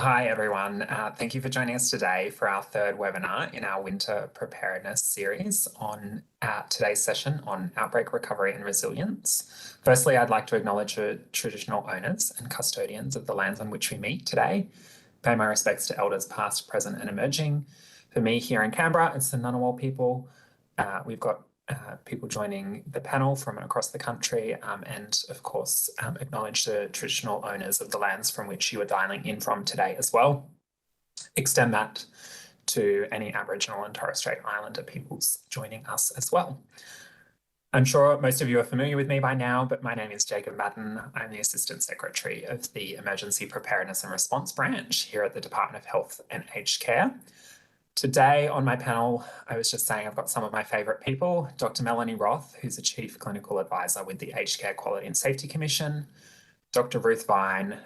Hi everyone, thank you for joining us today for our third webinar in our winter preparedness series on today's session on outbreak recovery and resilience. Firstly, I'd like to acknowledge the traditional owners and custodians of the lands on which we meet today. Pay my respects to elders past, present and emerging. For me here in Canberra, it's the Ngunnawal people. We've got people joining the panel from across the country and of course acknowledge the traditional owners of the lands from which you are dialing in from today as well. Extend that to any Aboriginal and Torres Strait Islander peoples joining us as well. I'm sure most of you are familiar with me by now, but my name is Jacob Madden. I'm the Assistant Secretary of the Emergency Preparedness and Response Branch here at the Department of Health and Aged Care. Today on my panel, I was just saying I've got some of my favourite people, Dr. Melanie Roth, who's a Chief Clinical Advisor with the Aged Care Quality and Safety Commission, Dr. Ruth Vine,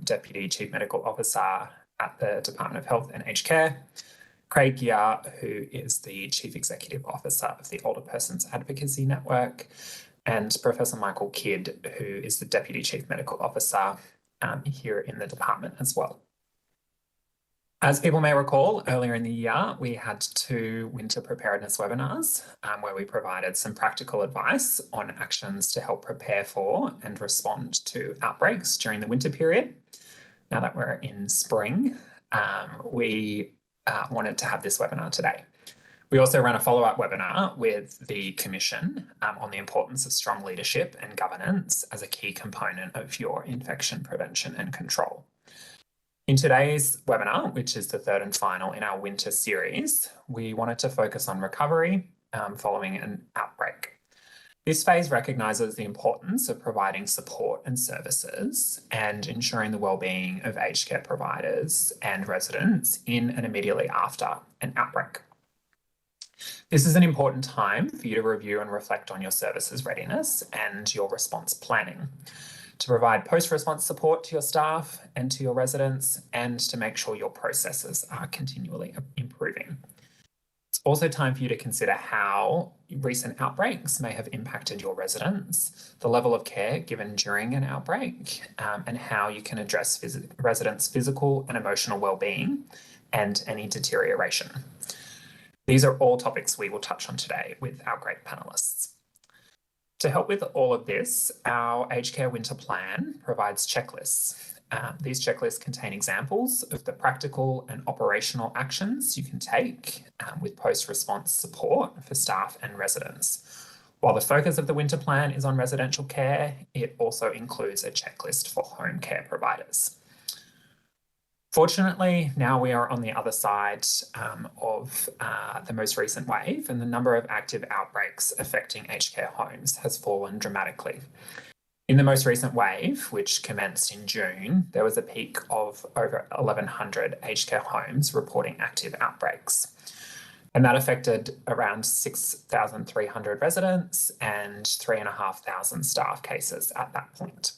Deputy Chief Medical Officer at the Department of Health and Aged Care, Craig Gyar, who is the Chief Executive Officer of the Older Persons Advocacy Network, and Professor Michael Kidd, who is the Deputy Chief Medical Officer here in the department as well. As people may recall, earlier in the year, we had 2 winter preparedness webinars where we provided some practical advice on actions to help prepare for and respond to outbreaks during the winter period. Now that we're in spring, we wanted to have this webinar today. We also ran a follow-up webinar with the Commission on the importance of strong leadership and governance as a key component of your infection prevention and control. In today's webinar, which is the third and final in our winter series, we wanted to focus on recovery following an outbreak. This phase recognises the importance of providing support and services and ensuring the wellbeing of aged care providers and residents in and immediately after an outbreak. This is an important time for you to review and reflect on your services readiness and your response planning, to provide post-response support to your staff and to your residents, and to make sure your processes are continually improving. It's also time for you to consider how recent outbreaks may have impacted your residents, the level of care given during an outbreak, and how you can address residents' physical and emotional well-being and any deterioration. These are all topics we will touch on today with our great panelists. To help with all of this, our Aged Care Winter Plan provides checklists. These checklists contain examples of the practical and operational actions you can take with post-response support for staff and residents. While the focus of the Winter Plan is on residential care, it also includes a checklist for home care providers. Fortunately, now we are on the other side of the most recent wave, and the number of active outbreaks affecting aged care homes has fallen dramatically. In the most recent wave, which commenced in June, there was a peak of over 1,100 aged care homes reporting active outbreaks. And that affected around 6,300 residents and 3,500 staff cases at that point.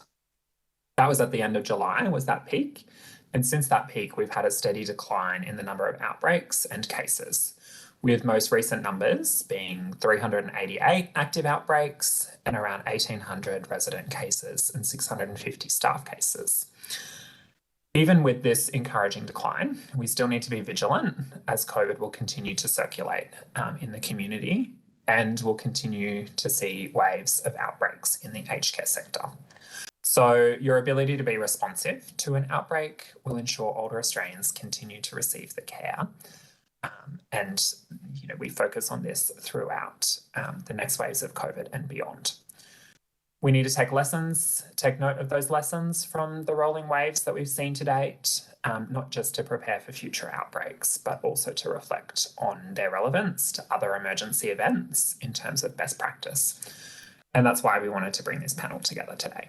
That was at the end of July, was that peak. And since that peak, we've had a steady decline in the number of outbreaks and cases, with most recent numbers being 388 active outbreaks and around 1,800 resident cases and 650 staff cases. Even with this encouraging decline, we still need to be vigilant as COVID will continue to circulate in the community, and we'll continue to see waves of outbreaks in the aged care sector. So your ability to be responsive to an outbreak will ensure older Australians continue to receive the care. And we focus on this throughout the next waves of COVID and beyond. We need to take note of those lessons from the rolling waves that we've seen to date, not just to prepare for future outbreaks, but also to reflect on their relevance to other emergency events in terms of best practice. And that's why we wanted to bring this panel together today.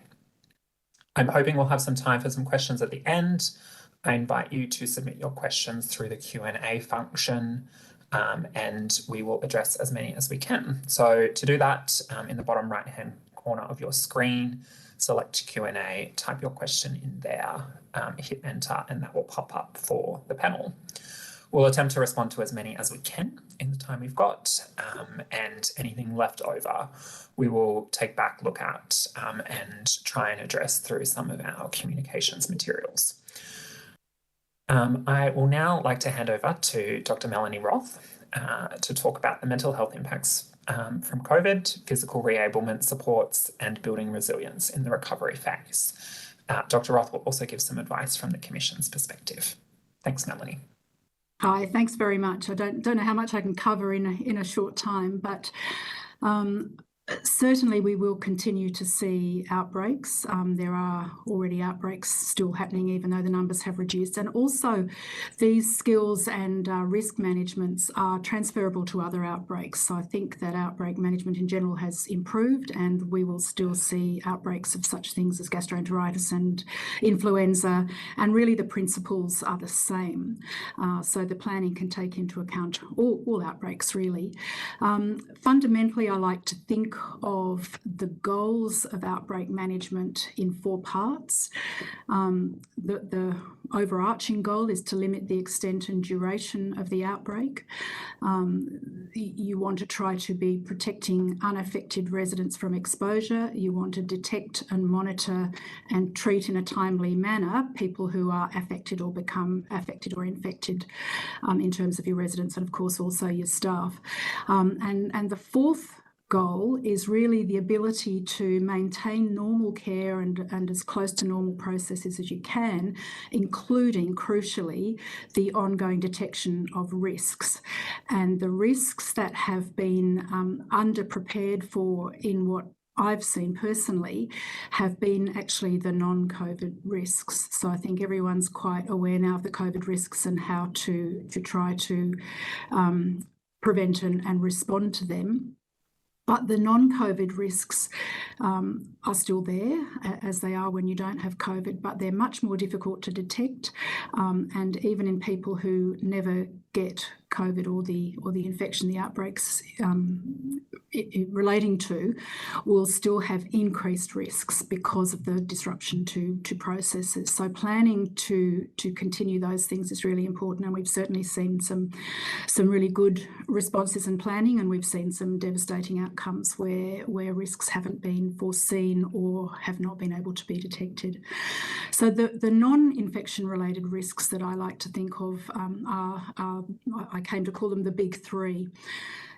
I'm hoping we'll have some time for some questions at the end. I invite you to submit your questions through the Q&A function, and we will address as many as we can. So to do that, in the bottom right-hand corner of your screen, select Q&A, type your question in there, hit enter, and that will pop up for the panel. We'll attempt to respond to as many as we can in the time we've got, and anything left over, we will take back look at and try and address through some of our communications materials. I will now like to hand over to Dr. Melanie Roth to talk about the mental health impacts from COVID, physical reablement supports, and building resilience in the recovery phase. Dr. Roth will also give some advice from the Commission's perspective. Thanks, Melanie. Hi, thanks very much. I don't know how much I can cover in a short time, but certainly we will continue to see outbreaks. There are already outbreaks still happening, even though the numbers have reduced. And also these skills and risk managements are transferable to other outbreaks. So I think that outbreak management in general has improved, and we will still see outbreaks of such things as gastroenteritis and influenza. And really the principles are the same. So the planning can take into account all outbreaks, really. Fundamentally, I like to think of the goals of outbreak management in 4 parts. The overarching goal is to limit the extent and duration of the outbreak. You want to try to be protecting unaffected residents from exposure. You want to detect and monitor and treat in a timely manner people who are affected or become affected or infected in terms of your residents, and of course also your staff. And the 4th goal is really the ability to maintain normal care and as close to normal processes as you can, including, crucially, the ongoing detection of risks. And the risks that have been underprepared for in what I've seen personally have been actually the non-COVID risks. So I think everyone's quite aware now of the COVID risks and how to try to prevent and respond to them. But the non-COVID risks are still there, as they are when you don't have COVID, but they're much more difficult to detect. And even in people who never get COVID or the infection, the outbreaks relating to, will still have increased risks because of the disruption to processes. So planning to continue those things is really important, and we've certainly seen some really good responses in planning, and we've seen some devastating outcomes where risks haven't been foreseen or have not been able to be detected. So the non-infection related risks that I like to think of are I came to call them the big 3.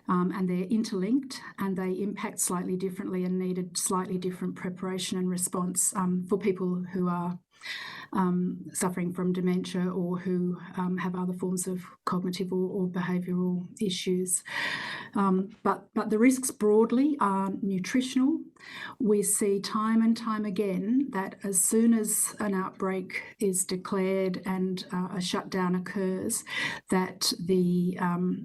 And they're interlinked, and they impact slightly differently and needed slightly different preparation and response for people who are suffering from dementia or who have other forms of cognitive or behavioural issues. But the risks broadly are nutritional. We see time and time again that as soon as an outbreak is declared and a shutdown occurs, that the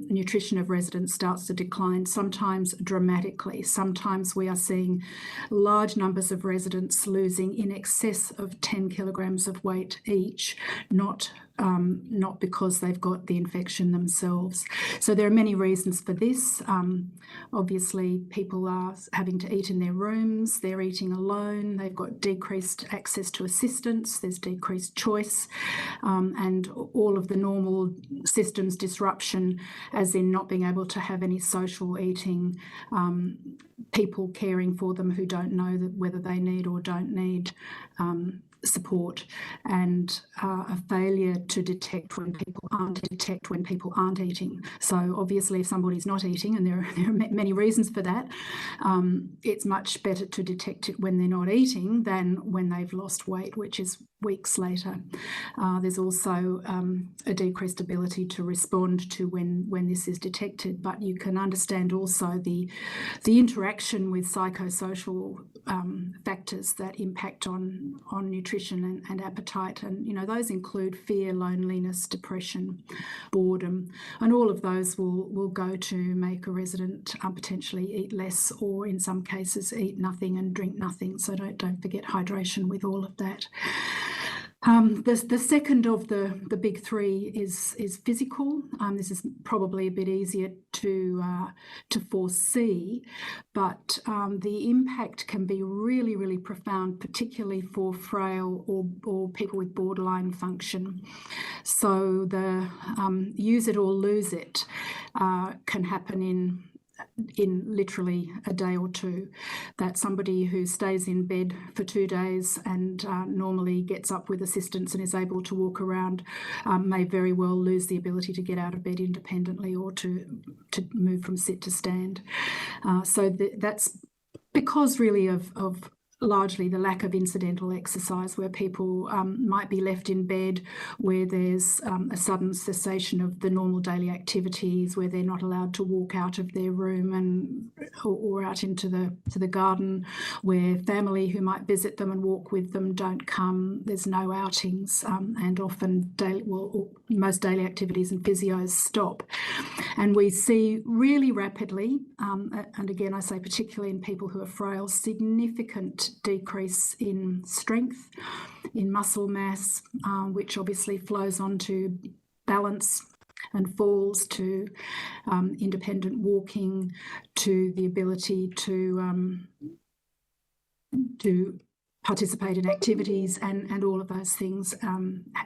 nutrition of residents starts to decline, sometimes dramatically. Sometimes we are seeing large numbers of residents losing in excess of 10 kilograms of weight each, not because they've got the infection themselves. So there are many reasons for this. Obviously, people are having to eat in their rooms, they're eating alone, they've got decreased access to assistance, there's decreased choice, and all of the normal systems disruption, as in not being able to have any social eating, people caring for them who don't know whether they need or don't need support, and a failure to detect when people aren't eating. So obviously if somebody's not eating, and there are many reasons for that, it's much better to detect it when they're not eating than when they've lost weight, which is weeks later. There's also a decreased ability to respond to when this is detected, but you can understand also the interaction with psychosocial factors that impact on nutrition and appetite, and those include fear, loneliness, depression, boredom, and all of those will go to make a resident potentially eat less, or in some cases eat nothing and drink nothing. So don't forget hydration with all of that. The second of the big 3 is physical. This is probably a bit easier to foresee, but the impact can be really, really profound, particularly for frail or people with borderline function. So the use it or lose it can happen in in literally a day or two, that somebody who stays in bed for 2 days and normally gets up with assistance and is able to walk around may very well lose the ability to get out of bed independently or to move from sit to stand. So that's because really of largely the lack of incidental exercise, where people might be left in bed, where there's a sudden cessation of the normal daily activities, where they're not allowed to walk out of their room or out into the garden, where family who might visit them and walk with them don't come. There's no outings, and often most daily activities and physios stop. And we see really rapidly, and again I say particularly in people who are frail, significant decrease in strength, in muscle mass, which obviously flows on to balance and falls, to independent walking, to the ability to participate in activities, and all of those things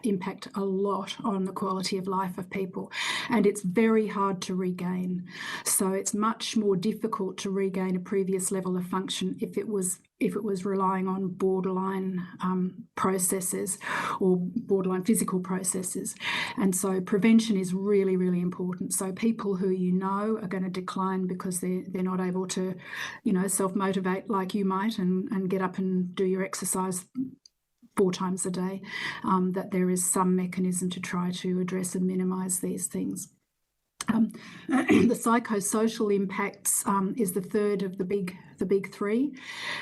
impact a lot on the quality of life of people, and it's very hard to regain. So it's much more difficult to regain a previous level of function if it was relying on borderline processes or borderline physical processes. And so prevention is really, really important. So people who you know are going to decline because they're not able to, self-motivate like you might and get up and do your exercise 4 times a day, that there is some mechanism to try to address and minimise these things. The psychosocial impacts is the third of the big 3.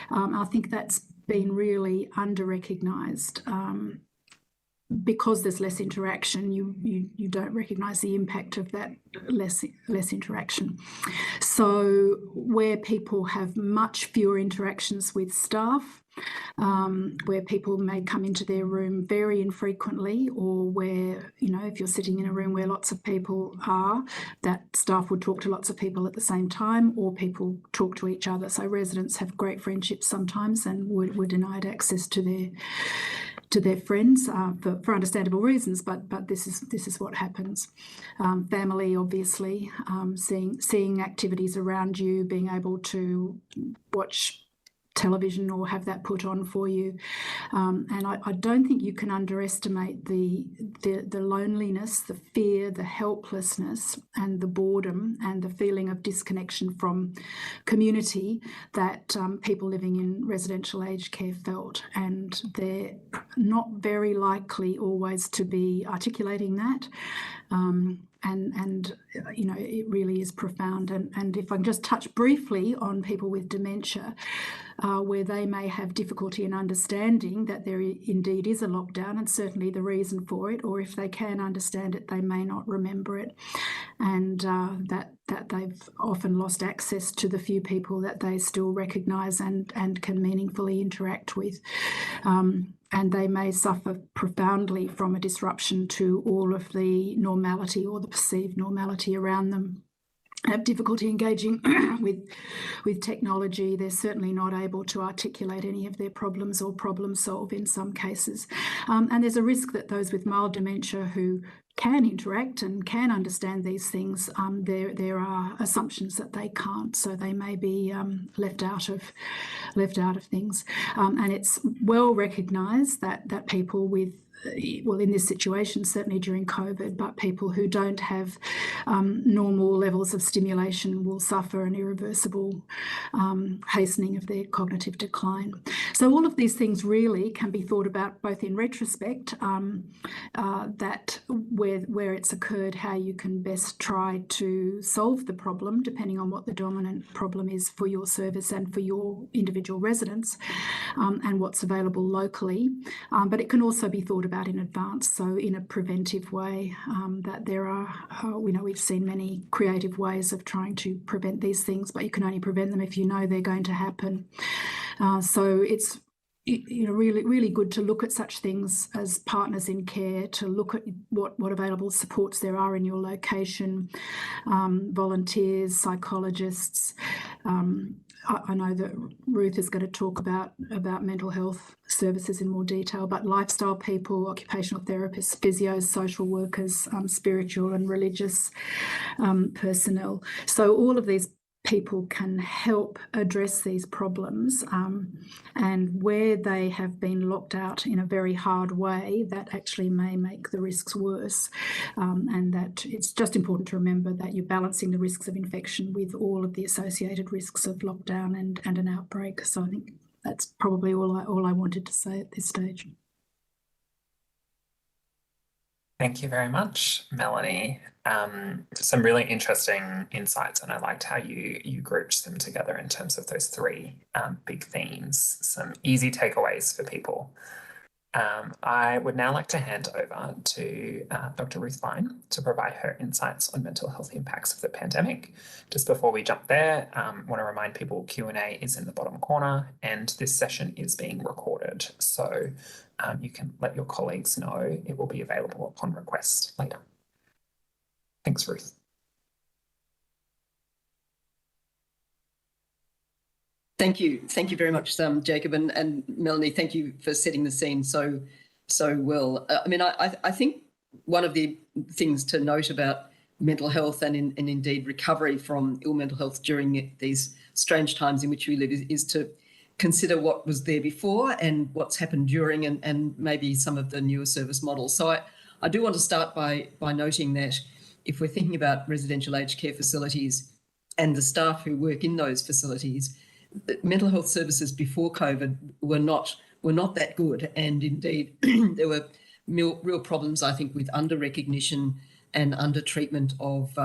I think that's been really under-recognised. Because there's less interaction, you don't recognise the impact of that less interaction. So where people have much fewer interactions with staff, where people may come into their room very infrequently, or where, if you're sitting in a room where lots of people are, that staff would talk to lots of people at the same time, or people talk to each other. So residents have great friendships sometimes and were denied access to their friends for understandable reasons, but this is what happens. Family, obviously, seeing activities around you, being able to watch television or have that put on for you, and I don't think you can underestimate the loneliness, the fear, the helplessness, and the boredom, and the feeling of disconnection from community that people living in residential aged care felt, and they're not very likely always to be articulating that. And it really is profound. And if I can just touch briefly on people with dementia, where they may have difficulty in understanding that there indeed is a lockdown, and certainly the reason for it, or if they can understand it, they may not remember it, and that they've often lost access to the few people that they still recognise and can meaningfully interact with. And they may suffer profoundly from a disruption to all of the normality or the perceived normality around them. Have difficulty engaging with technology. They're certainly not able to articulate any of their problems or problem solve in some cases. And there's a risk that those with mild dementia who can interact and can understand these things, there are assumptions that they can't, so they may be left out of things. And it's well recognised that people with, well, in this situation, certainly during COVID, but people who don't have normal levels of stimulation will suffer an irreversible hastening of their cognitive decline. So all of these things really can be thought about both in retrospect, that where it's occurred, how you can best try to solve the problem, depending on what the dominant problem is for your service and for your individual residents, and what's available locally. But it can also be thought about in advance, so in a preventive way, that there are, we've seen many creative ways of trying to prevent these things, but you can only prevent them if you know they're going to happen. So it's really, really good to look at such things as partners in care, to look at what available supports there are in your location, volunteers, psychologists. I know that Ruth is going to talk about mental health services in more detail, but lifestyle people, occupational therapists, physios, social workers, spiritual and religious personnel. So all of these people can help address these problems, and where they have been locked out in a very hard way, that actually may make the risks worse, and that it's just important to remember that you're balancing the risks of infection with all of the associated risks of lockdown and an outbreak. So I think that's probably all I wanted to say at this stage. Thank you very much, Melanie. Some really interesting insights, and I liked how you grouped them together in terms of those three big themes, some easy takeaways for people. I would now like to hand over to Dr. Ruth Vine to provide her insights on mental health impacts of the pandemic. Just before we jump there, I want to remind people Q&A is in the bottom corner, and this session is being recorded. So you can let your colleagues know it will be available upon request later. Thanks, Ruth. Thank you. Thank you very much, Jacob, and Melanie, thank you for setting the scene so well. I mean, I think one of the things to note about mental health and indeed recovery from ill mental health during these strange times in which we live is to consider what was there before and what's happened during, and maybe some of the newer service models. So I do want to start by noting that if we're thinking about residential aged care facilities and the staff who work in those facilities, mental health services before COVID were not that good, and indeed there were real problems, I think, with under recognition and under treatment of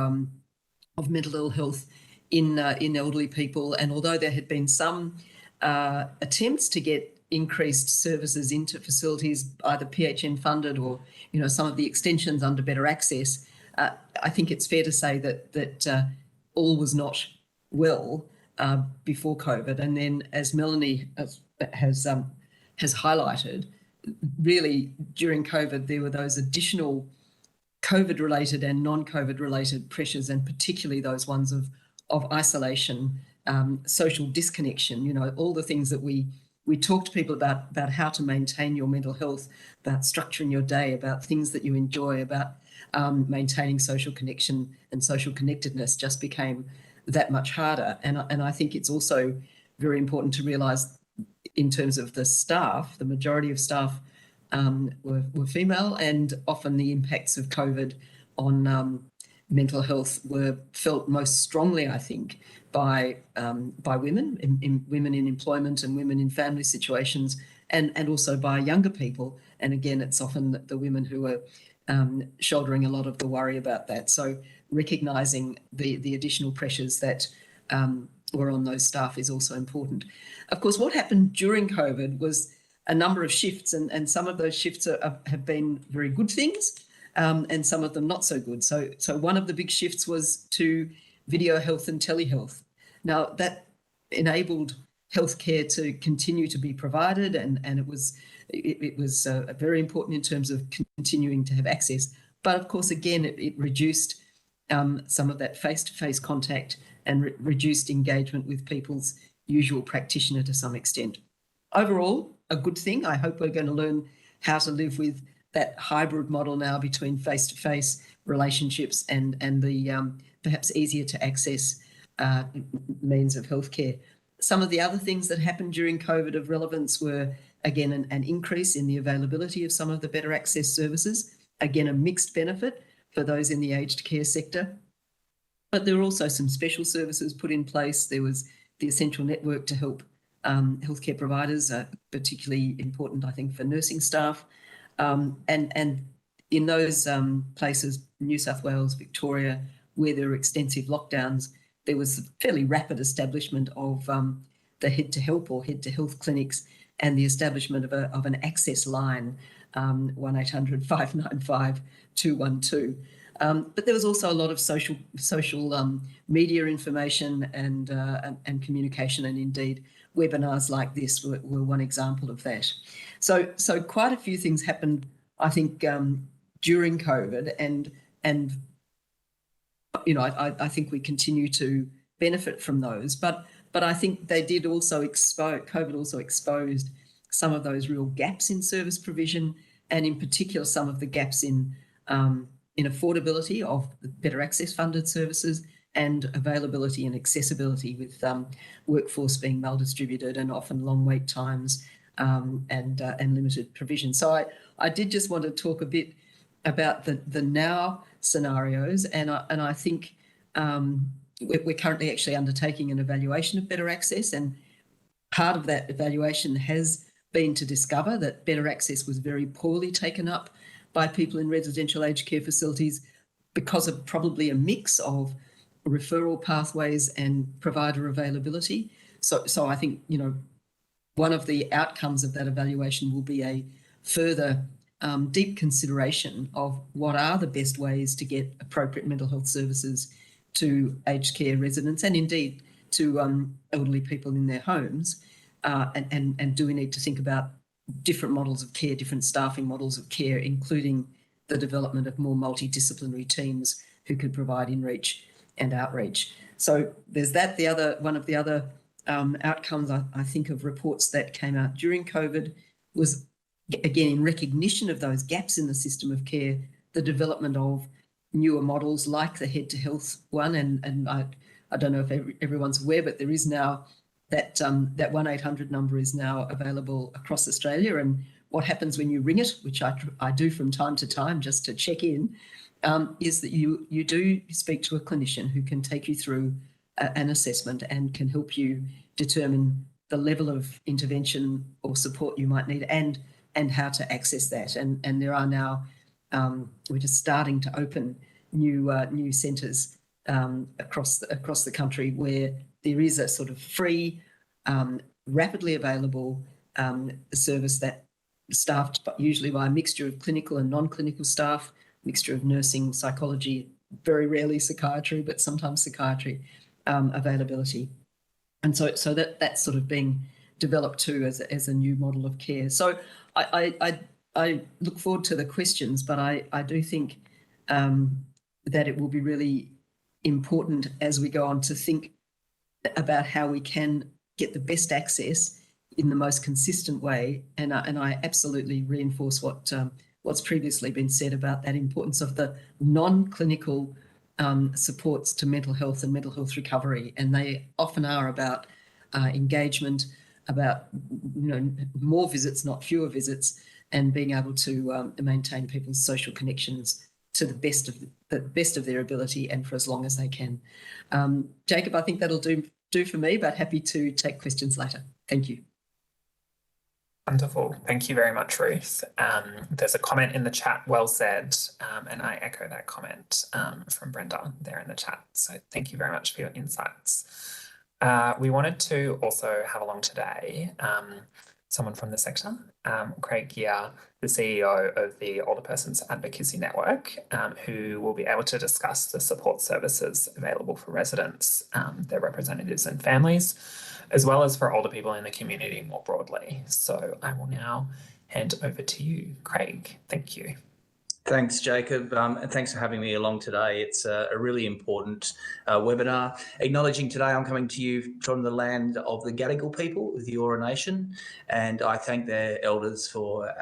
mental ill health in elderly people. And although there had been some attempts to get increased services into facilities, either PHN funded or some of the extensions under Better Access, I think it's fair to say that all was not well before COVID. And then, as Melanie has highlighted, really during COVID there were those additional COVID-related and non-COVID-related pressures, and particularly those ones of isolation, social disconnection. All the things that we talk to people about how to maintain your mental health, about structuring your day, about things that you enjoy, about maintaining social connection and social connectedness just became that much harder. And I think it's also very important to realise, in terms of the staff, the majority of staff were female, and often the impacts of COVID on mental health were felt most strongly, I think, by women, women in employment and women in family situations, and also by younger people. And again, it's often the women who are shouldering a lot of the worry about that. So recognising the additional pressures that were on those staff is also important. Of course, what happened during COVID was a number of shifts, and some of those shifts have been very good things, and some of them not so good. So one of the big shifts was to video health and telehealth. Now, that enabled healthcare to continue to be provided, and it was very important in terms of continuing to have access. But of course, again, it reduced some of that face-to-face contact and reduced engagement with people's usual practitioner to some extent. Overall, a good thing. I hope we're going to learn how to live with that hybrid model now between face-to-face relationships and the perhaps easier to access means of healthcare. Some of the other things that happened during COVID of relevance were, again, an increase in the availability of some of the better access services. Again, a mixed benefit for those in the aged care sector. But there were also some special services put in place. There was the essential network to help healthcare providers, particularly important, I think, for nursing staff. And in those places, New South Wales, Victoria, where there were extensive lockdowns, there was a fairly rapid establishment of the Head to Help or Head to Health clinics, and the establishment of an access line, 1800 595 212. But there was also a lot of social media information and communication, and indeed webinars like this were one example of that. So quite a few things happened, I think, during COVID, and I think we continue to benefit from those. But I think they did also COVID also exposed some of those real gaps in service provision, and in particular some of the gaps in affordability of the better access funded services, and availability and accessibility, with workforce being maldistributed and often long wait times and limited provision. So I did just want to talk a bit about the now scenarios, and I think we're currently actually undertaking an evaluation of better access, and part of that evaluation has been to discover that better access was very poorly taken up by people in residential aged care facilities because of probably a mix of referral pathways and provider availability. So I think, you know, one of the outcomes of that evaluation will be a further deep consideration of what are the best ways to get appropriate mental health services to aged care residents, and indeed to elderly people in their homes. And do we need to think about different models of care, different staffing models of care, including the development of more multidisciplinary teams who could provide in-reach and outreach. So there's that. One of the other outcomes I think of reports that came out during COVID was, again, in recognition of those gaps in the system of care, the development of newer models like the Head to Health one. And I don't know if everyone's aware, but there is now that 1-800 number is now available across Australia. And what happens when you ring it, which I do from time to time just to check in, is that you do speak to a clinician who can take you through an assessment and can help you determine the level of intervention or support you might need and how to access that. And there are now, we're just starting to open new centres across the country where there is a sort of free, rapidly available service that staffed usually by a mixture of clinical and non-clinical staff, mixture of nursing, psychology, very rarely psychiatry, but sometimes psychiatry availability. And so that's sort of being developed too as a new model of care. So I look forward to the questions, but I do think that it will be really important as we go on to think about how we can get the best access in the most consistent way. And I absolutely reinforce what's previously been said about that importance of the non-clinical supports to mental health and mental health recovery. And they often are about engagement, about more visits, not fewer visits, and being able to maintain people's social connections to the best of their ability and for as long as they can. Jacob, I think that'll do for me, but happy to take questions later. Thank you. Wonderful. Thank you very much, Ruth. There's a comment in the chat, well said, and I echo that comment from Brenda there in the chat. So thank you very much for your insights. We wanted to also have along today someone from the sector, Craig Gear, the CEO of the Older Persons Advocacy Network, who will be able to discuss the support services available for residents, their representatives and families, as well as for older people in the community more broadly. So I will now hand over to you, Craig. Thank you. Thanks, Jacob, and thanks for having me along today. It's a really important webinar. Acknowledging today I'm coming to you from the land of the Gadigal people of the Eora Nation, and I thank their elders for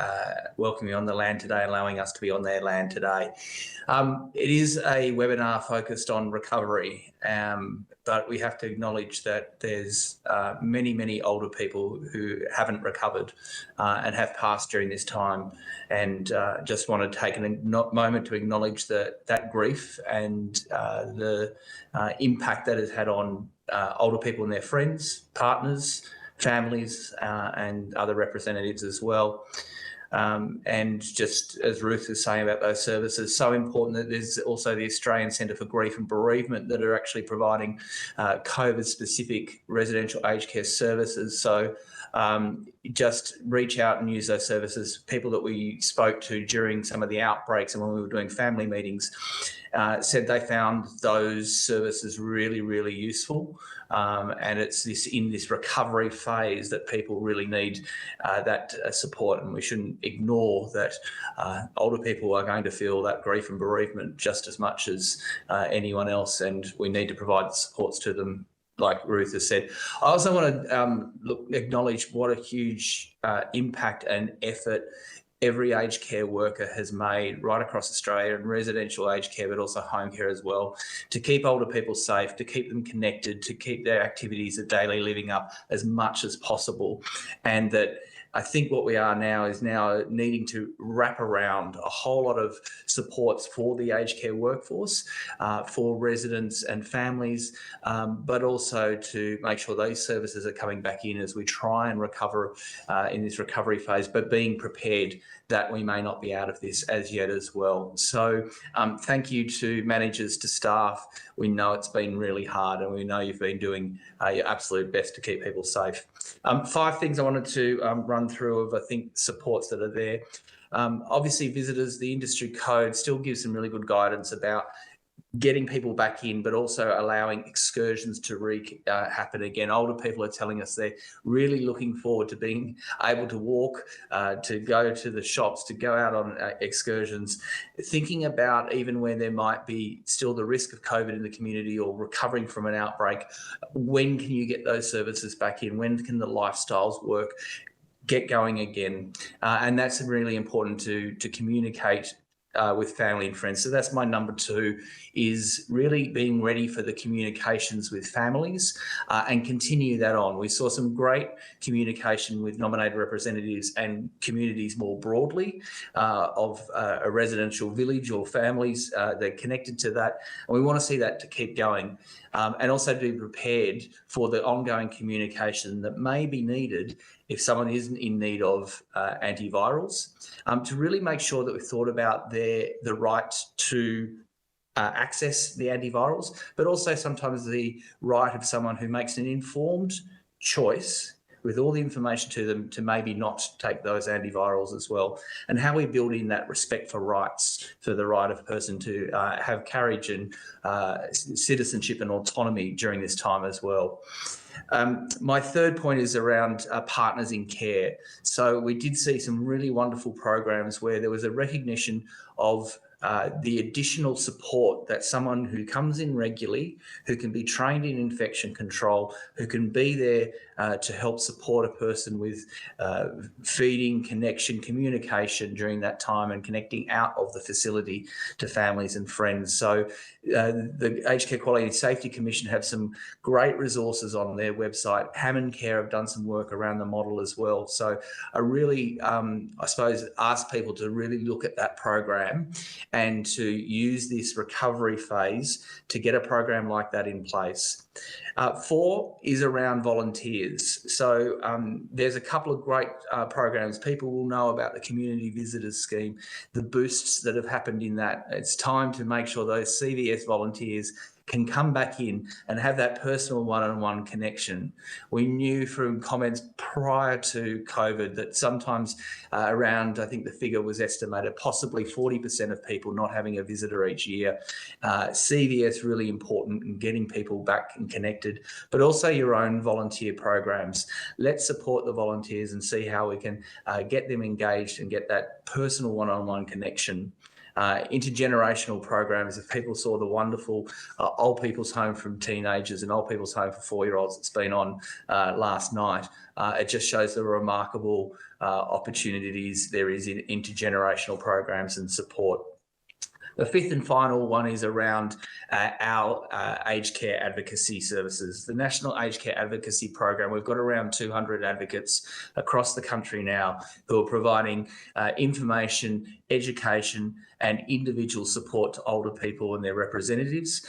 welcoming me on the land today, allowing us to be on their land today. It is a webinar focused on recovery, but we have to acknowledge that there's many older people who haven't recovered and have passed during this time, and just want to take a moment to acknowledge that grief and the impact that has had on older people and their friends, partners, families, and other representatives as well. And just as Ruth is saying about those services, so important that there's also the Australian Centre for Grief and Bereavement that are actually providing COVID-specific residential aged care services. So just reach out and use those services. People that we spoke to during some of the outbreaks and when we were doing family meetings said they found those services really useful. And it's in this recovery phase that people really need that support, and we shouldn't ignore that older people are going to feel that grief and bereavement just as much as anyone else, and we need to provide the supports to them, like Ruth has said. I also want to acknowledge what a huge impact and effort every aged care worker has made right across Australia, and residential aged care, but also home care as well, to keep older people safe, to keep them connected, to keep their activities of daily living up as much as possible. And that I think what we are now is needing to wrap around a whole lot of supports for the aged care workforce, for residents and families, but also to make sure those services are coming back in as we try and recover in this recovery phase, but being prepared that we may not be out of this as yet as well. So thank you to managers, to staff. We know it's been really hard, and we know you've been doing your absolute best to keep people safe. 5 things I wanted to run through of, I think, supports that are there. Obviously, visitors, the industry code still gives some really good guidance about getting people back in, but also allowing excursions to happen again. Older people are telling us they're really looking forward to being able to walk, to go to the shops, to go out on excursions, thinking about even when there might be still the risk of COVID in the community or recovering from an outbreak, when can you get those services back in? When can the lifestyles work? Get going again. And that's really important to communicate with family and friends. So that's my number 2, is really being ready for the communications with families and continue that on. We saw some great communication with nominated representatives and communities more broadly of a residential village or families that are connected to that. And we want to see that to keep going. And also be prepared for the ongoing communication that may be needed if someone isn't in need of antivirals, to really make sure that we've thought about the right to access the antivirals, but also sometimes the right of someone who makes an informed choice with all the information to them to maybe not take those antivirals as well, and how we build in that respect for rights, for the right of a person to have carriage and citizenship and autonomy during this time as well. My third point is around partners in care. So we did see some really wonderful programs where there was a recognition of the additional support that someone who comes in regularly, who can be trained in infection control, who can be there to help support a person with feeding, connection, communication during that time, and connecting out of the facility to families and friends. So the Aged Care Quality and Safety Commission have some great resources on their website. Hammond Care have done some work around the model as well. So I really, I suppose, ask people to really look at that program and to use this recovery phase to get a program like that in place. 4 is around volunteers. So there's a couple of great programs. People will know about the Community Visitors Scheme, the boosts that have happened in that. It's time to make sure those CVS volunteers can come back in and have that personal one-on-one connection. We knew from comments prior to COVID that sometimes around, I think the figure was estimated, possibly 40% of people not having a visitor each year. CVS really important in getting people back and connected, but also your own volunteer programs. Let's support the volunteers and see how we can get them engaged and get that personal one-on-one connection. Intergenerational programs. If people saw the wonderful Old People's Home from teenagers and Old People's Home for 4-year-olds that's been on last night, it just shows the remarkable opportunities there is in intergenerational programs and support. The 5th and final one is around our aged care advocacy services. The National Aged Care Advocacy Program, we've got around 200 advocates across the country now who are providing information, education and individual support to older people and their representatives.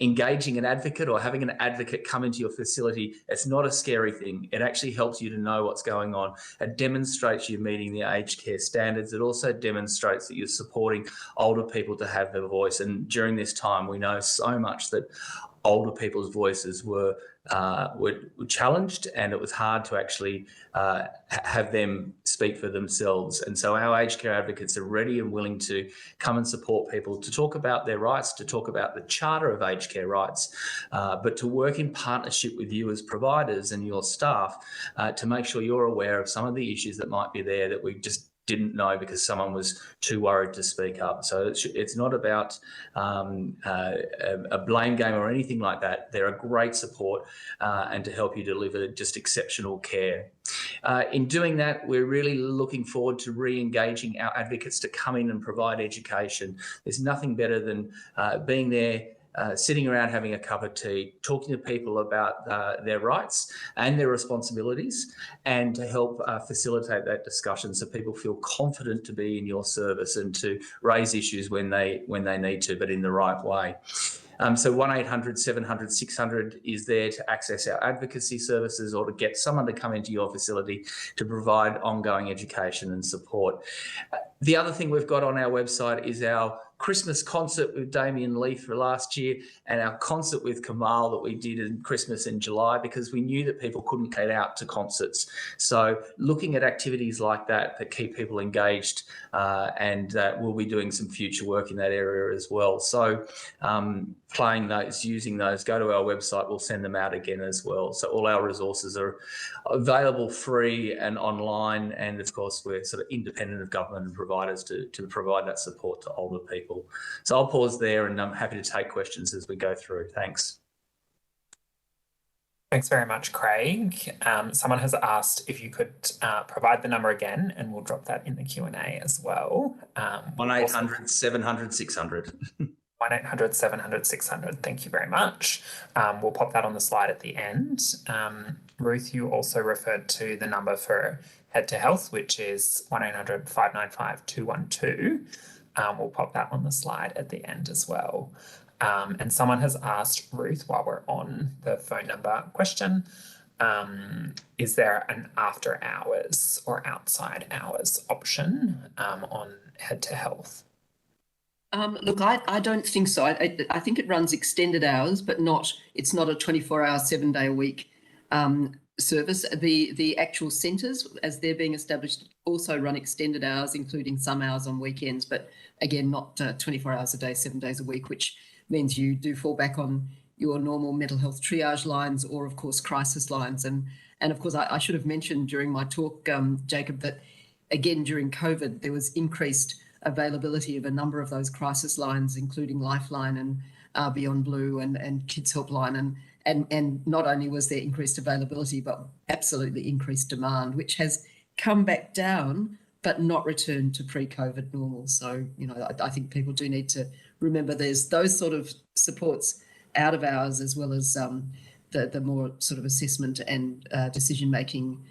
Engaging an advocate or having an advocate come into your facility, it's not a scary thing. It actually helps you to know what's going on. It demonstrates you're meeting the aged care standards. It also demonstrates that you're supporting older people to have their voice. And during this time, we know so much that older people's voices were challenged, and it was hard to actually have them speak for themselves. And so our aged care advocates are ready and willing to come and support people to talk about their rights, to talk about the Charter of Aged Care Rights, but to work in partnership with you as providers and your staff to make sure you're aware of some of the issues that might be there that we just didn't know because someone was too worried to speak up. So it's not about a blame game or anything like that. They're a great support and to help you deliver just exceptional care. In doing that, we're really looking forward to re-engaging our advocates to come in and provide education. There's nothing better than being there, sitting around having a cup of tea, talking to people about their rights and their responsibilities, and to help facilitate that discussion so people feel confident to be in your service and to raise issues when they need to, but in the right way. So 1-800-700-600 is there to access our advocacy services or to get someone to come into your facility to provide ongoing education and support. The other thing we've got on our website is our Christmas concert with Damien Leaf for last year and our concert with Kamal that we did in Christmas in July, because we knew that people couldn't get out to concerts. So looking at activities like that keep people engaged, and we'll be doing some future work in that area as well. So playing those, using those, go to our website, we'll send them out again as well. So all our resources are available free and online, and of course we're sort of independent of government and providers to provide that support to older people. So I'll pause there and I'm happy to take questions as we go through. Thanks. Thanks very much, Craig. Someone has asked if you could provide the number again, and we'll drop that in the Q&A as well. 1-800-700-600. 1-800-700-600. Thank you very much. We'll pop that on the slide at the end. Ruth, you also referred to the number for Head to Health, which is 1-800-595-212. We'll pop that on the slide at the end as well. And someone has asked Ruth, while we're on the phone number question, is there an after hours or outside hours option on Head to Health? Look, I don't think so. I think it runs extended hours, but it's not a 24-hour, 7-day-a-week service. The actual centres, as they're being established, also run extended hours, including some hours on weekends, but again, not 24 hours a day, 7 days a week, which means you do fall back on your normal mental health triage lines or, of course, crisis lines. And of course, I should have mentioned during my talk, Jacob, that again, during COVID, there was increased availability of a number of those crisis lines, including Lifeline and Beyond Blue and Kids Helpline. And not only was there increased availability, but absolutely increased demand, which has come back down, but not returned to pre-COVID normal. So, I think people do need to remember there's those sort of supports out of hours, as well as the more sort of assessment and decision-making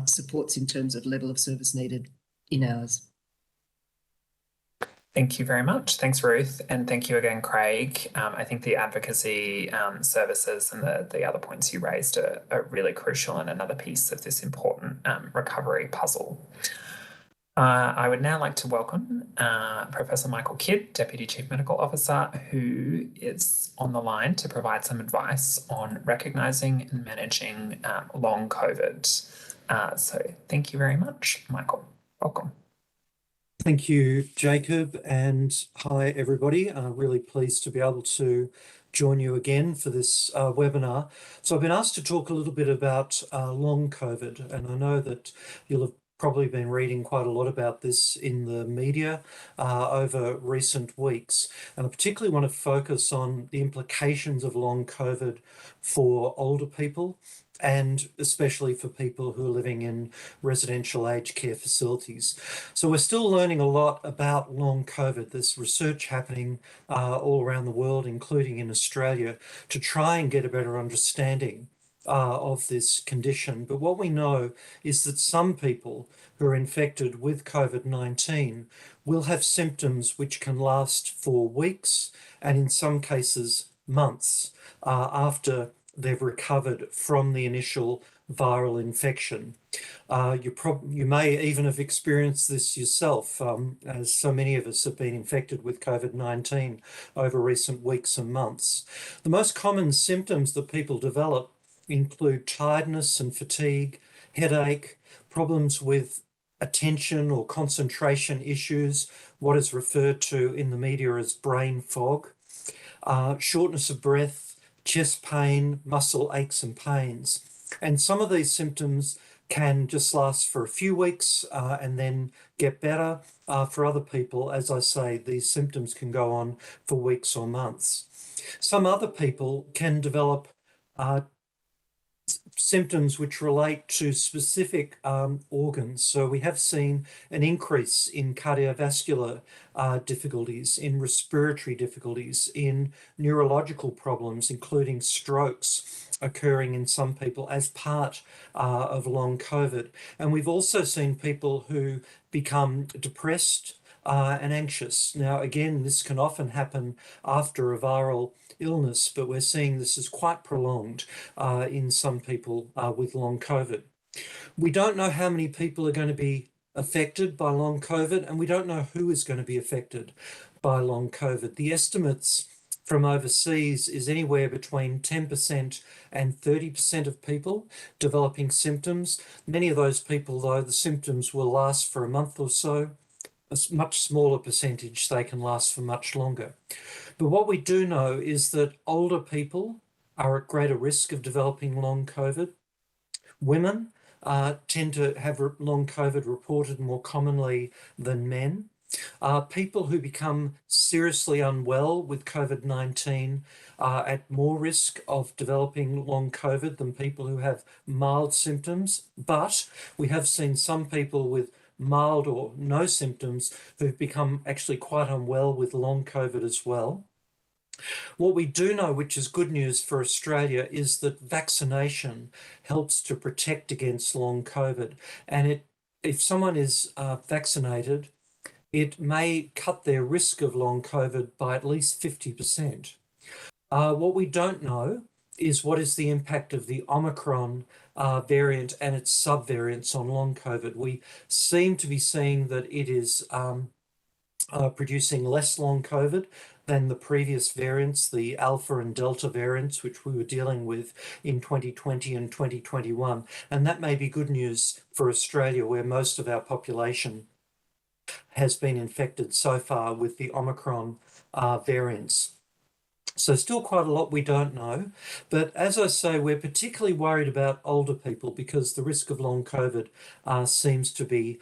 supports in terms of level of service needed in hours. Thank you very much. Thanks, Ruth. And thank you again, Craig. I think the advocacy services and the other points you raised are really crucial and another piece of this important recovery puzzle. I would now like to welcome Professor Michael Kidd, Deputy Chief Medical Officer, who is on the line to provide some advice on recognising and managing long COVID. So thank you very much, Michael. Welcome. Thank you, Jacob, and hi, everybody. Really pleased to be able to join you again for this webinar. So I've been asked to talk a little bit about long COVID, and I know that you'll have probably been reading quite a lot about this in the media over recent weeks. And I particularly want to focus on the implications of long COVID for older people, and especially for people who are living in residential aged care facilities. So we're still learning a lot about long COVID. There's research happening all around the world, including in Australia, to try and get a better understanding of this condition. But what we know is that some people who are infected with COVID-19 will have symptoms which can last for weeks and in some cases months after they've recovered from the initial viral infection. You may even have experienced this yourself, as so many of us have been infected with COVID-19 over recent weeks and months. The most common symptoms that people develop include tiredness and fatigue, headache, problems with attention or concentration issues, what is referred to in the media as brain fog, shortness of breath, chest pain, muscle aches and pains. And some of these symptoms can just last for a few weeks and then get better. For other people, as I say, these symptoms can go on for weeks or months. Some other people can develop symptoms which relate to specific organs. So we have seen an increase in cardiovascular difficulties, in respiratory difficulties, in neurological problems, including strokes occurring in some people as part of long COVID. And we've also seen people who become depressed and anxious. Now, again, this can often happen after a viral illness, but we're seeing this is quite prolonged in some people with long COVID. We don't know how many people are going to be affected by long COVID, and we don't know who is going to be affected by long COVID. The estimates from overseas is anywhere between 10% and 30% of people developing symptoms. Many of those people, though, the symptoms will last for a month or so. A much smaller percentage, they can last for much longer. But what we do know is that older people are at greater risk of developing long COVID. Women tend to have long COVID reported more commonly than men. People who become seriously unwell with COVID-19 are at more risk of developing long COVID than people who have mild symptoms. But we have seen some people with mild or no symptoms who've become actually quite unwell with long COVID as well. What we do know, which is good news for Australia, is that vaccination helps to protect against long COVID. And if someone is vaccinated, it may cut their risk of long COVID by at least 50%. What we don't know is what is the impact of the Omicron variant and its subvariants on long COVID. We seem to be seeing that it is producing less long COVID than the previous variants, the Alpha and Delta variants, which we were dealing with in 2020 and 2021. And that may be good news for Australia, where most of our population has been infected so far with the Omicron variants. So still quite a lot we don't know. But as I say, we're particularly worried about older people because the risk of long COVID seems to be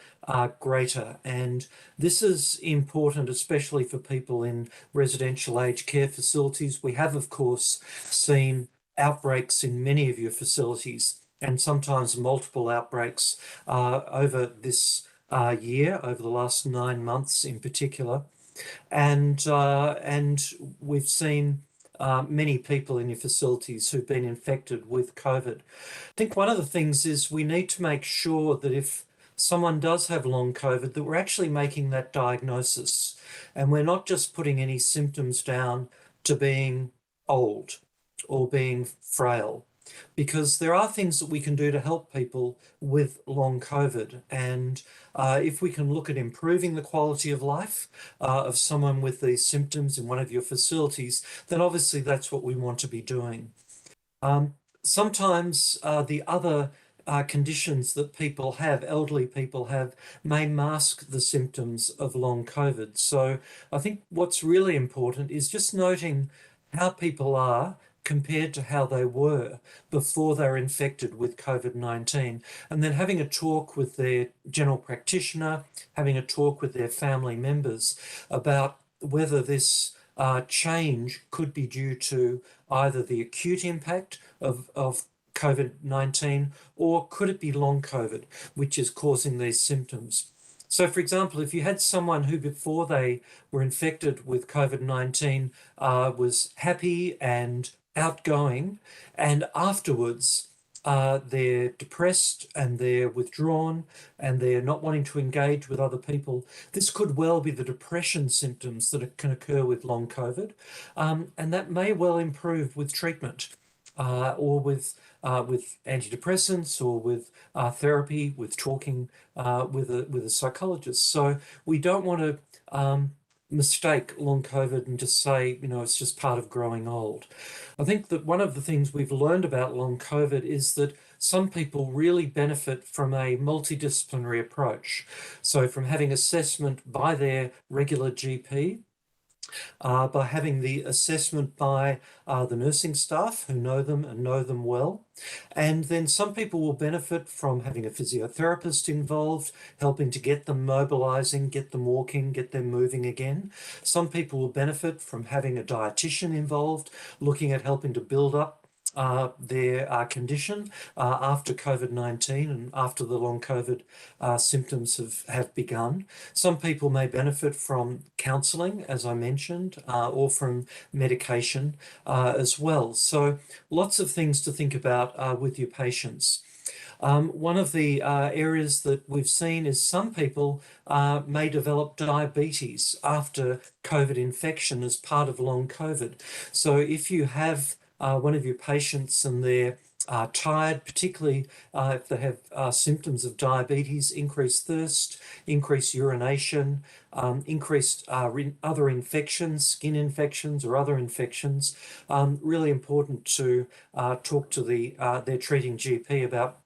greater. And this is important, especially for people in residential aged care facilities. We have, of course, seen outbreaks in many of your facilities, and sometimes multiple outbreaks over this year, over the last 9 months in particular. And we've seen many people in your facilities who've been infected with COVID. I think one of the things is we need to make sure that if someone does have long COVID, that we're actually making that diagnosis, and we're not just putting any symptoms down to being old or being frail, because there are things that we can do to help people with long COVID. And if we can look at improving the quality of life of someone with these symptoms in one of your facilities, then obviously that's what we want to be doing. Sometimes the other conditions that people have, elderly people have, may mask the symptoms of long COVID. So I think what's really important is just noting how people are compared to how they were before they were infected with COVID-19, and then having a talk with their general practitioner, having a talk with their family members about whether this change could be due to either the acute impact of COVID-19, or could it be long COVID, which is causing these symptoms. So, for example, if you had someone who before they were infected with COVID-19 was happy and outgoing, and afterwards they're depressed and they're withdrawn and they're not wanting to engage with other people, this could well be the depression symptoms that can occur with long COVID, and that may well improve with treatment or with antidepressants or with therapy, with talking with a psychologist. So we don't want to mistake long COVID and just say, it's just part of growing old. I think that one of the things we've learned about long COVID is that some people really benefit from a multidisciplinary approach. So from having assessment by their regular GP, by having the assessment by the nursing staff who know them and know them well. And then some people will benefit from having a physiotherapist involved, helping to get them mobilizing, get them walking, get them moving again. Some people will benefit from having a dietitian involved, looking at helping to build up their condition after COVID-19 and after the long COVID symptoms have begun. Some people may benefit from counselling, as I mentioned, or from medication as well. So lots of things to think about with your patients. One of the areas that we've seen is some people may develop diabetes after COVID infection as part of long COVID. So if you have one of your patients and they're tired, particularly if they have symptoms of diabetes, increased thirst, increased urination, increased other infections, skin infections or other infections, really important to talk to their treating GP about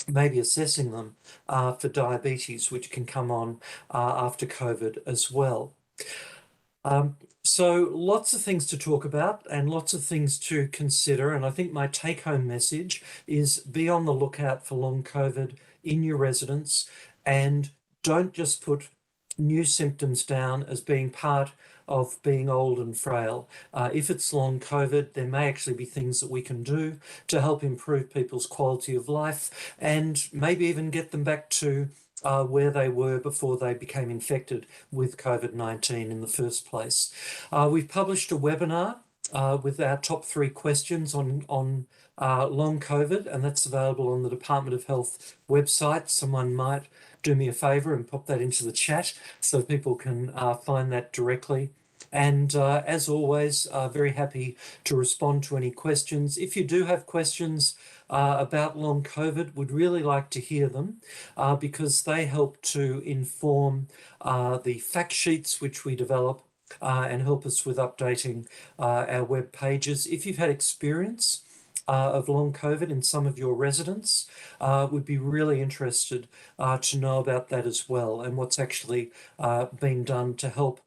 maybe assessing them for diabetes, which can come on after COVID as well. So lots of things to talk about and lots of things to consider. And I think my take-home message is be on the lookout for long COVID in your residence and don't just put new symptoms down as being part of being old and frail. If it's long COVID, there may actually be things that we can do to help improve people's quality of life and maybe even get them back to where they were before they became infected with COVID-19 in the first place. We've published a webinar with our top 3 questions on long COVID, and that's available on the Department of Health website. Someone might do me a favour and pop that into the chat so people can find that directly. And as always, very happy to respond to any questions. If you do have questions about long COVID, would really like to hear them because they help to inform the fact sheets which we develop and help us with updating our web pages. If you've had experience of long COVID in some of your residents, would be really interested to know about that as well and what's actually been done to help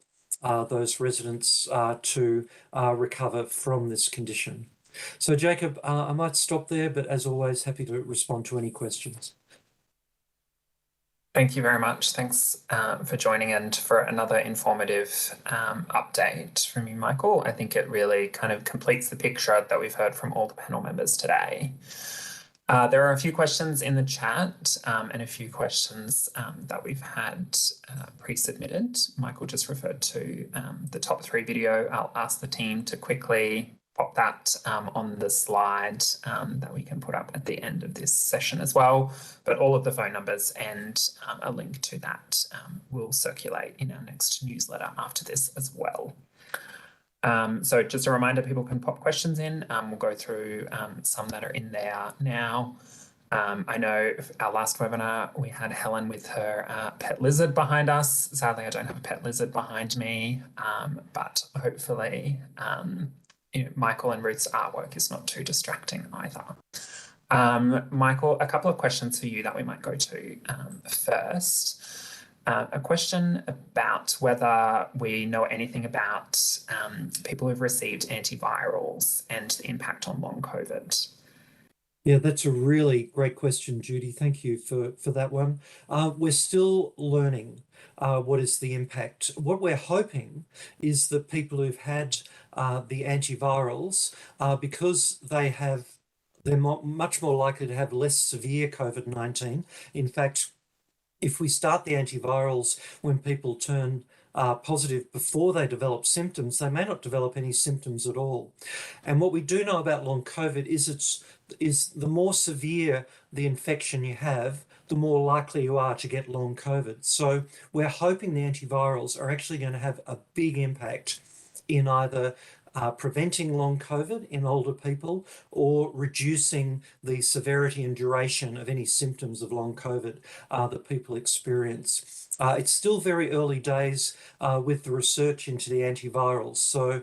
those residents to recover from this condition. So Jacob, I might stop there, but as always, happy to respond to any questions. Thank you very much. Thanks for joining and for another informative update from you, Michael. I think it really kind of completes the picture that we've heard from all the panel members today. There are a few questions in the chat and a few questions that we've had pre-submitted. Michael just referred to the top 3 video. I'll ask the team to quickly pop that on the slide that we can put up at the end of this session as well. But all of the phone numbers and a link to that will circulate in our next newsletter after this as well. So just a reminder, people can pop questions in. We'll go through some that are in there now. I know our last webinar, we had Helen with her pet lizard behind us. Sadly, I don't have a pet lizard behind me, but hopefully Michael and Ruth's artwork is not too distracting either. Michael, a couple of questions for you that we might go to first. A question about whether we know anything about people who've received antivirals and the impact on long COVID. Yeah, that's a really great question, Judy. Thank you for that one. We're still learning what is the impact. What we're hoping is that people who've had the antivirals, because they're much more likely to have less severe COVID-19. In fact, if we start the antivirals when people turn positive before they develop symptoms, they may not develop any symptoms at all. And what we do know about long COVID is the more severe the infection you have, the more likely you are to get long COVID. So we're hoping the antivirals are actually going to have a big impact in either preventing long COVID in older people or reducing the severity and duration of any symptoms of long COVID that people experience. It's still very early days with the research into the antivirals. So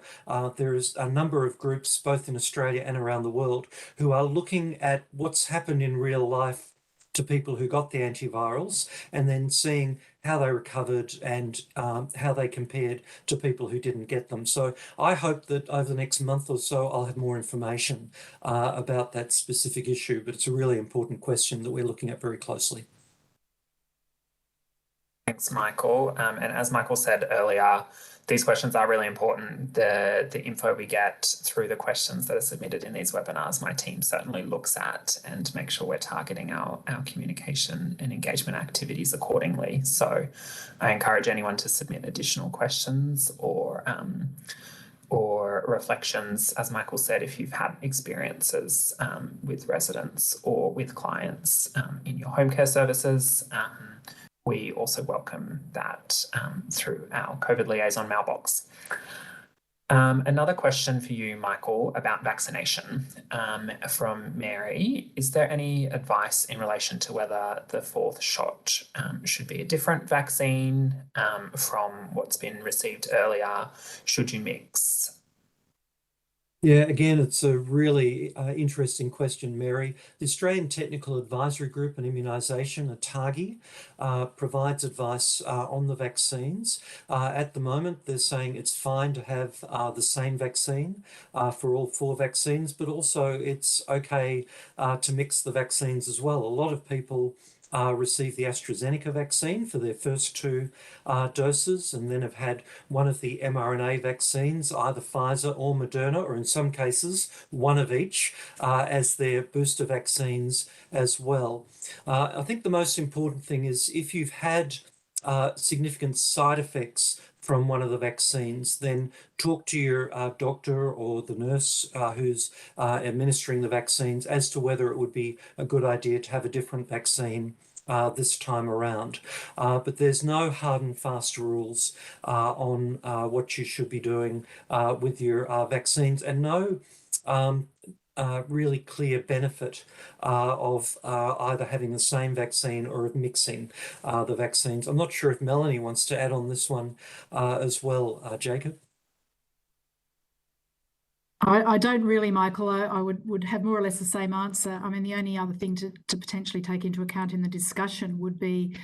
there is a number of groups, both in Australia and around the world, who are looking at what's happened in real life to people who got the antivirals and then seeing how they recovered and how they compared to people who didn't get them. So I hope that over the next month or so, I'll have more information about that specific issue, but it's a really important question that we're looking at very closely. Thanks, Michael. And as Michael said earlier, these questions are really important. The info we get through the questions that are submitted in these webinars, my team certainly looks at and make sure we're targeting our communication and engagement activities accordingly. So I encourage anyone to submit additional questions or reflections, as Michael said, if you've had experiences with residents or with clients in your home care services. We also welcome that through our COVID liaison mailbox. Another question for you, Michael, about vaccination from Mary. Is there any advice in relation to whether the fourth shot should be a different vaccine from what's been received earlier? Should you mix? Yeah, again, it's a really interesting question, Mary. The Australian Technical Advisory Group on Immunisation, ATAGI, provides advice on the vaccines. At the moment, they're saying it's fine to have the same vaccine for all 4 vaccines, but also it's okay to mix the vaccines as well. A lot of people receive the AstraZeneca vaccine for their first 2 doses and then have had one of the mRNA vaccines, either Pfizer or Moderna, or in some cases, one of each as their booster vaccines as well. I think the most important thing is if you've had significant side effects from one of the vaccines, then talk to your doctor or the nurse who's administering the vaccines as to whether it would be a good idea to have a different vaccine this time around. But there's no hard and fast rules on what you should be doing with your vaccines, and no really clear benefit of either having the same vaccine or of mixing the vaccines. I'm not sure if Melanie wants to add on this one as well, Jacob. I don't really, Michael. I would have more or less the same answer. I mean, the only other thing to potentially take into account in the discussion would be,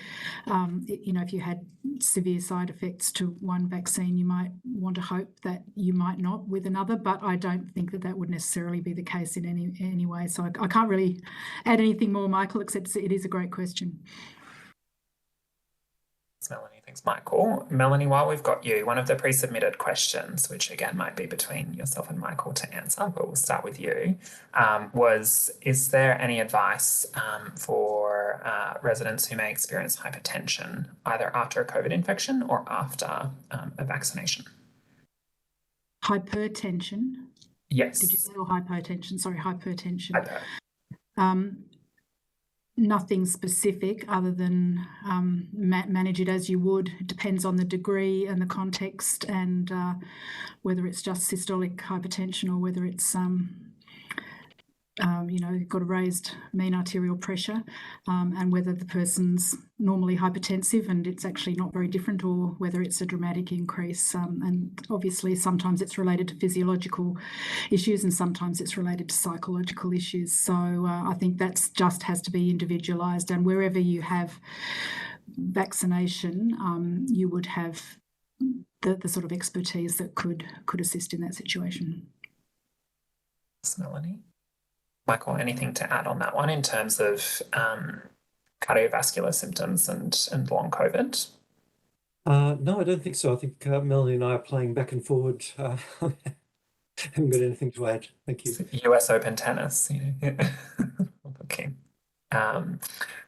if you had severe side effects to one vaccine, you might want to hope that you might not with another, but I don't think that would necessarily be the case in any way. So I can't really add anything more, Michael, except it is a great question. Thanks, Melanie. Thanks, Michael. Melanie, while we've got you, one of the pre-submitted questions, which again might be between yourself and Michael to answer, but we'll start with you, was, is there any advice for residents who may experience hypertension, either after a COVID infection or after a vaccination? Hypertension? Yes. Did you say or hypotension? Sorry, hypertension. Hyper. Nothing specific other than manage it as you would. It depends on the degree and the context and whether it's just systolic hypertension or whether it's you've got a raised mean arterial pressure and whether the person's normally hypertensive and it's actually not very different, or whether it's a dramatic increase. And obviously sometimes it's related to physiological issues and sometimes it's related to psychological issues. So I think that's just has to be individualised, and wherever you have vaccination, you would have the sort of expertise that could assist in that situation. Thanks, Melanie. Michael, anything to add on that one in terms of cardiovascular symptoms and long COVID? No, I don't think so. I think Melanie and I are playing back and forward. Haven't got anything to add. Thank you. US Open tennis. Okay.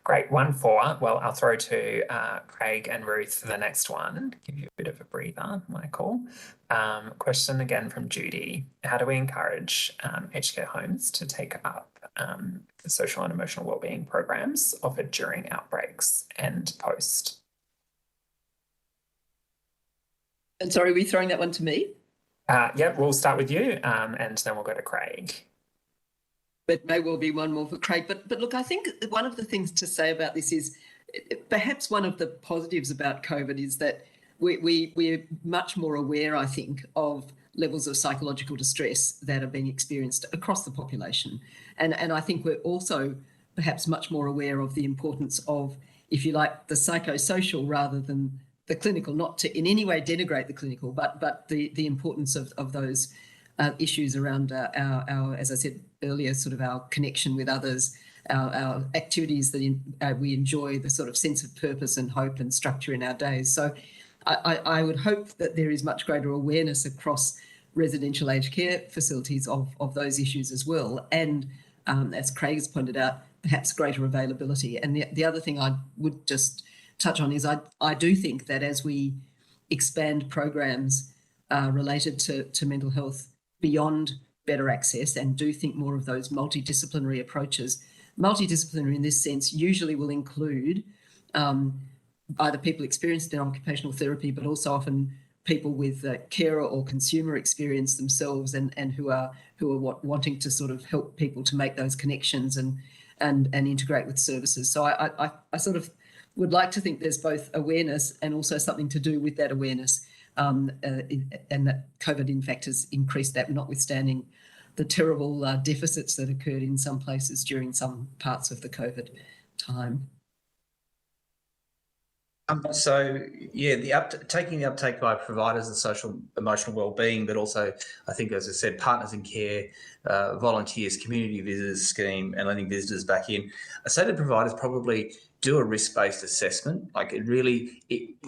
Great. 1-4. Well, I'll throw to Craig and Ruth the next one. Give you a bit of a breather, Michael. Question again from Judy. How do we encourage aged care homes to take up the social and emotional wellbeing programs offered during outbreaks and post? And sorry, are we throwing that one to me? Yeah, we'll start with you and then we'll go to Craig. But may well be one more for Craig. But look, I think one of the things to say about this is perhaps one of the positives about COVID is that we're much more aware, I think, of levels of psychological distress that are being experienced across the population. And I think we're also perhaps much more aware of the importance of, if you like, the psychosocial rather than the clinical, not to in any way denigrate the clinical, but the importance of those issues around our, as I said earlier, sort of our connection with others, our activities that we enjoy, the sort of sense of purpose and hope and structure in our days. So I would hope that there is much greater awareness across residential aged care facilities of those issues as well. And as Craig has pointed out, perhaps greater availability. And the other thing I would just touch on is I do think that as we expand programs related to mental health beyond better access and do think more of those multidisciplinary approaches, multidisciplinary in this sense usually will include either people experienced in occupational therapy, but also often people with carer or consumer experience themselves and who are wanting to sort of help people to make those connections and integrate with services. So I sort of would like to think there's both awareness and also something to do with that awareness, and that COVID in fact has increased that, notwithstanding the terrible deficits that occurred in some places during some parts of the COVID time. So yeah, taking the uptake by providers of social emotional wellbeing, but also I think, as I said, partners in care, volunteers, community visitors scheme, and letting visitors back in. I say to providers probably do a risk-based assessment. Like it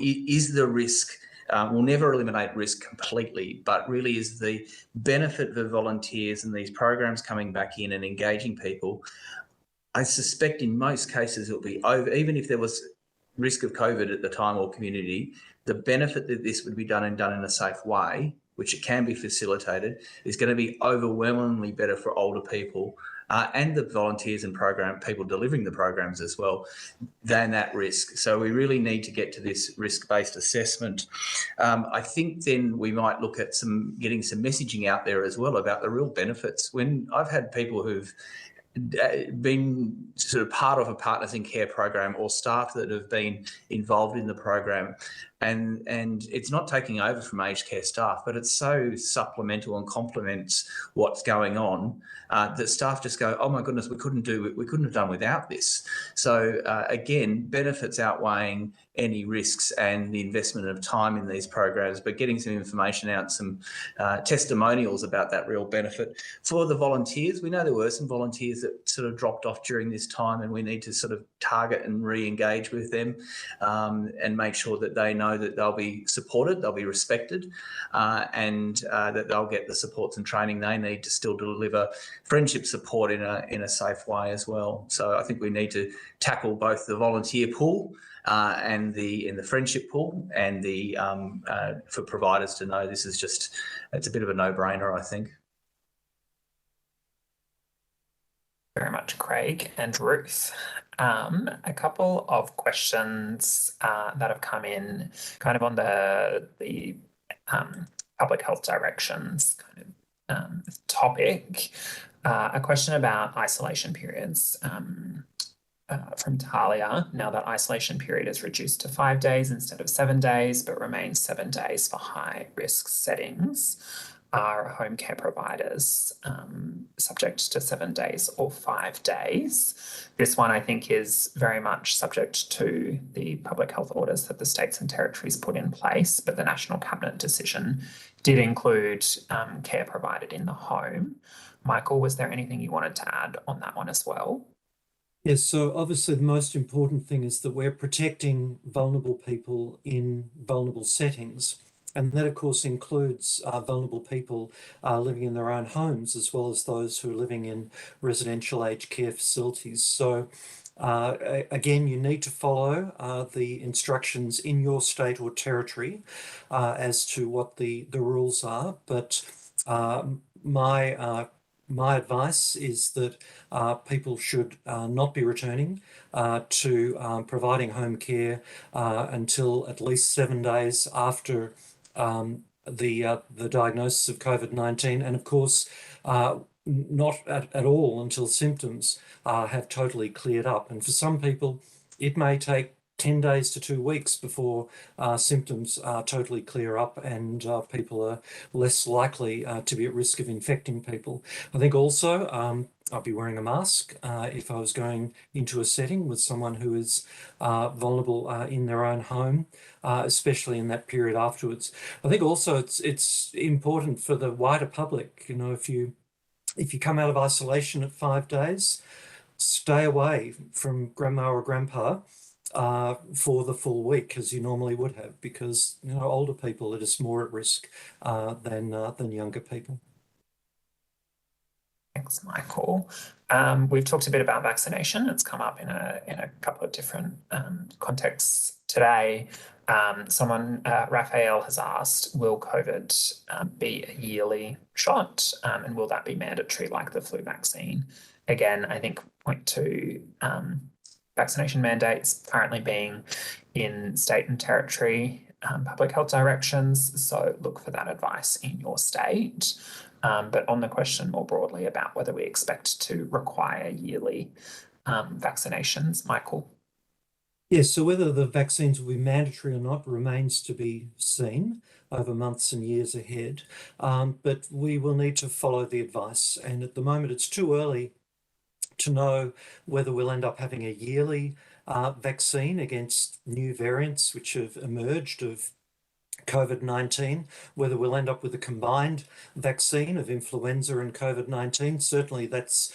is the risk. We'll never eliminate risk completely, but really is the benefit for volunteers and these programs coming back in and engaging people. I suspect in most cases it'll be over, even if there was risk of COVID at the time or community, the benefit that this would be done in a safe way, which it can be facilitated, is going to be overwhelmingly better for older people and the volunteers and program people delivering the programs as well than that risk. So we really need to get to this risk-based assessment. I think then we might look at getting some messaging out there as well about the real benefits. When I've had people who've been sort of part of a Partners in Care program or staff that have been involved in the program, and it's not taking over from aged care staff, but it's so supplemental and complements what's going on that staff just go, oh my goodness, we couldn't have done without this. So again, benefits outweighing any risks and the investment of time in these programs, but getting some information out, some testimonials about that real benefit. For the volunteers, we know there were some volunteers that sort of dropped off during this time, and we need to sort of target and re-engage with them and make sure that they know that they'll be supported, they'll be respected, and that they'll get the supports and training they need to still deliver friendship support in a safe way as well. So I think we need to tackle both the volunteer pool and the friendship pool, and the for providers to know this is just, it's a bit of a no-brainer, I think. Very much, Craig and Ruth. A couple of questions that have come in kind of on the public health directions kind of topic. A question about isolation periods from Talia. Now that isolation period is reduced to 5 days instead of 7 days, but remains 7 days for high risk settings, are home care providers subject to 7 days or 5 days? This one, I think, is very much subject to the public health orders that the states and territories put in place, but the National Cabinet decision did include care provided in the home. Michael, was there anything you wanted to add on that one as well? Yes, so obviously the most important thing is that we're protecting vulnerable people in vulnerable settings. And that, of course, includes vulnerable people living in their own homes, as well as those who are living in residential aged care facilities. So again, you need to follow the instructions in your state or territory as to what the rules are. But my advice is that people should not be returning to providing home care until at least 7 days after the diagnosis of COVID-19, and of course not at all until symptoms have totally cleared up. And for some people, it may take 10 days to 2 weeks before symptoms totally clear up and people are less likely to be at risk of infecting people. I think also I'll be wearing a mask if I was going into a setting with someone who is vulnerable in their own home, especially in that period afterwards. I think also it's important for the wider public, you know, if you come out of isolation at 5 days, stay away from grandma or grandpa for the full week as you normally would have, because older people are just more at risk than younger people. Thanks, Michael. We've talked a bit about vaccination. It's come up in a couple of different contexts today. Raphael has asked, will COVID be a yearly shot, and will that be mandatory like the flu vaccine? Again, I think point to vaccination mandates currently being in state and territory public health directions. So look for that advice in your state. But on the question more broadly about whether we expect to require yearly vaccinations, Michael. Yes, so whether the vaccines will be mandatory or not remains to be seen over months and years ahead. But we will need to follow the advice. And at the moment, it's too early to know whether we'll end up having a yearly vaccine against new variants which have emerged of COVID-19, whether we'll end up with a combined vaccine of influenza and COVID-19. Certainly that's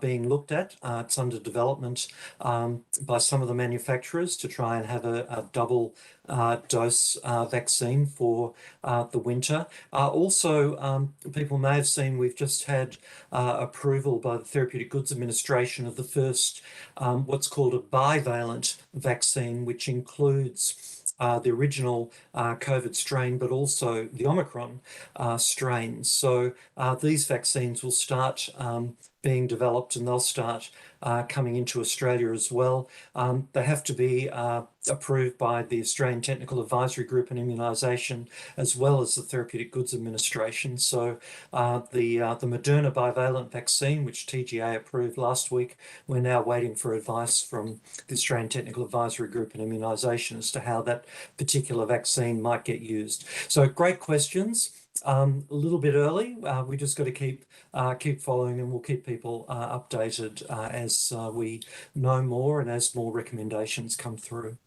being looked at. It's under development by some of the manufacturers to try and have a double dose vaccine for the winter. Also, people may have seen we've just had approval by the Therapeutic Goods Administration of the first what's called a bivalent vaccine, which includes the original COVID strain, but also the Omicron strain. So these vaccines will start being developed, and they'll start coming into Australia as well. They have to be approved by the Australian Technical Advisory Group on Immunisation, as well as the Therapeutic Goods Administration. So the Moderna bivalent vaccine, which TGA approved last week, we're now waiting for advice from the Australian Technical Advisory Group on Immunisation as to how that particular vaccine might get used. So great questions. A little bit early. We just got to keep following, and we'll keep people updated as we know more and as more recommendations come through.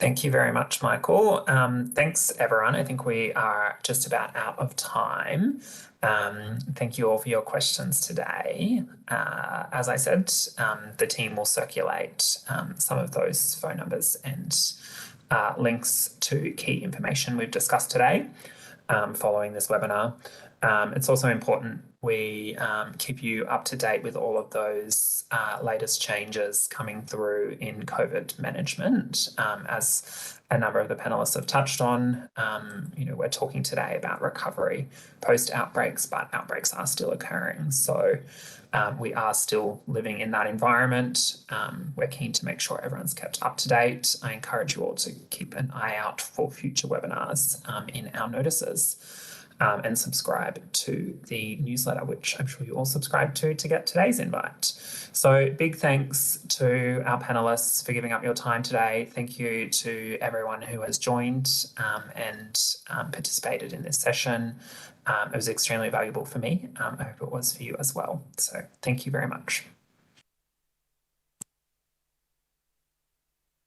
Thank you very much, Michael. Thanks, everyone. I think we are just about out of time. Thank you all for your questions today. As I said, the team will circulate some of those phone numbers and links to key information we've discussed today following this webinar. It's also important we keep you up to date with all of those latest changes coming through in COVID management. As a number of the panelists have touched on, we're talking today about recovery post-outbreaks, but outbreaks are still occurring. So we are still living in that environment. We're keen to make sure everyone's kept up to date. I encourage you all to keep an eye out for future webinars in our notices. And subscribe to the newsletter, which I'm sure you all subscribe to get today's invite. So big thanks to our panelists for giving up your time today. Thank you to everyone who has joined and participated in this session. It was extremely valuable for me. I hope it was for you as well. So thank you very much.